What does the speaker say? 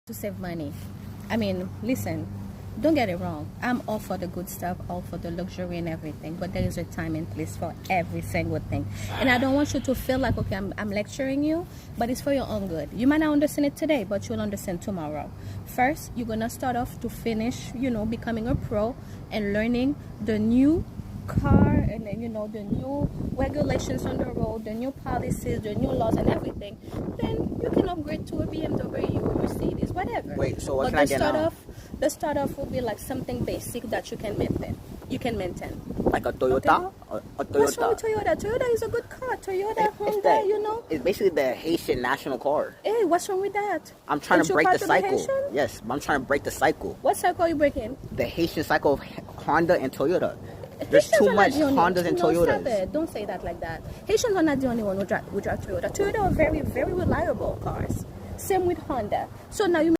to save money. I mean, listen, don't get it wrong. I'm all for the good stuff, all for the luxury and everything, but there is a time and place for every single thing. And I don't want you to feel like, okay, I'm lecturing you, but it's for your own good. You might not understand it today, but you'll understand tomorrow. First, you're gonna start off to finish, becoming a pro and learning the new car, and then the new regulations on the road, the new policies, the new laws and everything. Then you can upgrade to a BMW or Mercedes, whatever. Wait, so what but can I get now? The start off will be like something basic that you can maintain. Like a Toyota? Okay? A Toyota? What's wrong with Toyota? Toyota is a good car. Toyota, Honda, It's basically the Haitian national car. Hey, what's wrong with that? I'm trying to break the cycle. Haitian? Yes, I'm trying to break the cycle. What cycle are you breaking? The Haitian cycle of Honda and Toyota. There's too much Hondas and Toyotas. Stop it. Don't say that like that. Haitians are not the only one who drive Toyota. Toyota are very, very reliable cars. Same with Honda. So now you